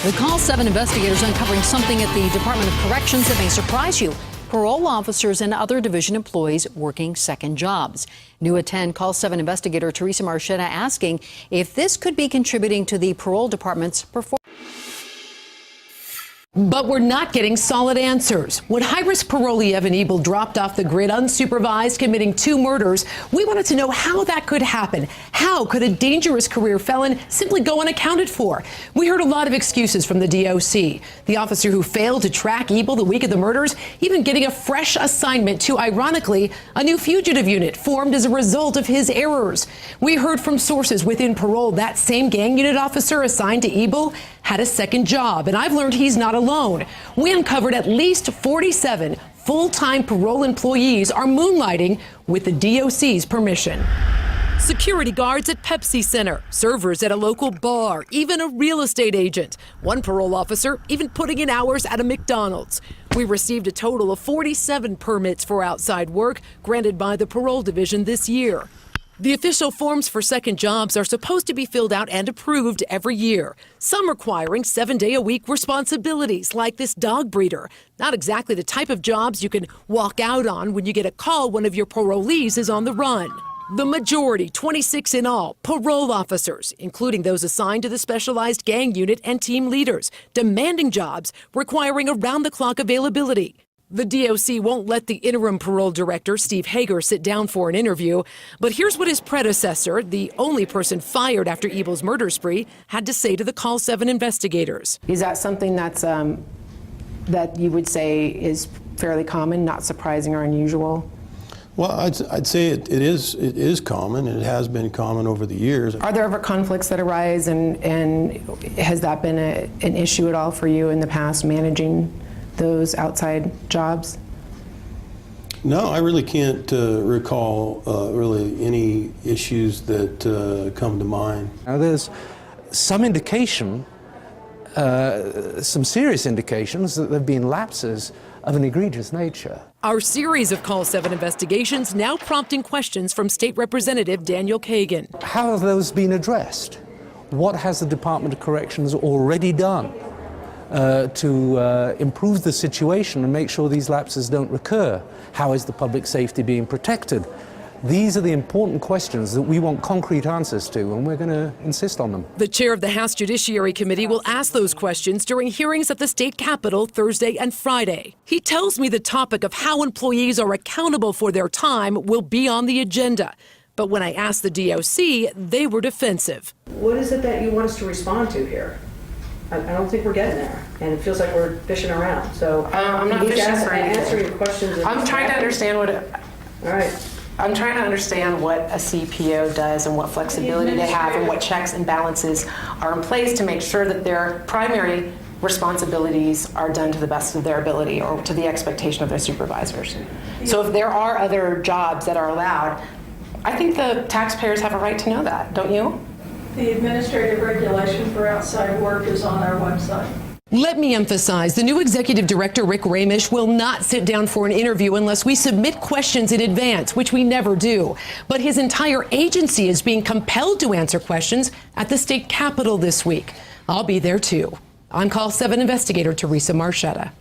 The Call 7 investigators uncovering something at the Department of Corrections that may surprise you. Parole officers and other division employees working second jobs. New at 10, Call 7 investigator Teresa Marchetta asking if this could be contributing to the parole department's performance. But we're not getting solid answers. When high-risk parolee Evan Ebel dropped off the grid unsupervised, committing 2 murders, we wanted to know how that could happen. How could a dangerous career felon simply go unaccounted for? We heard a lot of excuses from the DOC. The officer who failed to track Ebel the week of the murders, even getting a fresh assignment to, ironically, a new fugitive unit formed as a result of his errors. We heard from sources within parole that same gang unit officer assigned to Ebel had a second job, and I've learned he's not alone. We uncovered at least 47 full-time parole employees are moonlighting with the DOC's permission. Security guards at Pepsi Center, servers at a local bar, even a real estate agent. One parole officer even putting in hours at a McDonald's. We received a total of 47 permits for outside work granted by the parole division this year. The official forms for second jobs are supposed to be filled out and approved every year, some requiring 7-day-a-week responsibilities like this dog breeder. Not exactly the type of jobs you can walk out on when you get a call one of your parolees is on the run. The majority, 26 in all, parole officers, including those assigned to the specialized gang unit and team leaders, demanding jobs requiring around-the-clock availability. The DOC won't let the interim parole director, Steve Hager, sit down for an interview. But here's what his predecessor, the only person fired after Ebel's murder spree, had to say to the Call 7 investigators. Is that something that's that you would say is fairly common, not surprising or unusual? Well, I'd say it is common, and it has been common over the years. Are there ever conflicts that arise, and has that been an issue at all for you in the past, managing those outside jobs? No, I really can't recall really any issues that come to mind. Now, there's some indication, some serious indications that there have been lapses of an egregious nature. Our series of Call 7 investigations now prompting questions from State Representative Daniel Kagan. How have those been addressed? What has the Department of Corrections already done to improve the situation and make sure these lapses don't recur? How is the public safety being protected? These are the important questions that we want concrete answers to, and we're going to insist on them. The chair of the House Judiciary Committee will ask those questions during hearings at the state capitol Thursday and Friday. He tells me the topic of how employees are accountable for their time will be on the agenda. But when I asked the DOC, they were defensive. What is it that you want us to respond to here? I don't think we're getting there, and it feels like we're fishing around. So I'm not fishing for anything. Answering your questions. I'm trying to understand what. All right. I'm trying to understand what a CPO does and what flexibility they have and what checks and balances are in place to make sure that their primary responsibilities are done to the best of their ability or to the expectation of their supervisors. So if there are other jobs that are allowed, I think the taxpayers have a right to know that, don't you? The administrative regulation for outside work is on our website. Let me emphasize, the new executive director, Rick Ramish, will not sit down for an interview unless we submit questions in advance, which we never do. But his entire agency is being compelled to answer questions at the state capitol this week. I'll be there too. I'm Call 7 investigator Teresa Marchetta.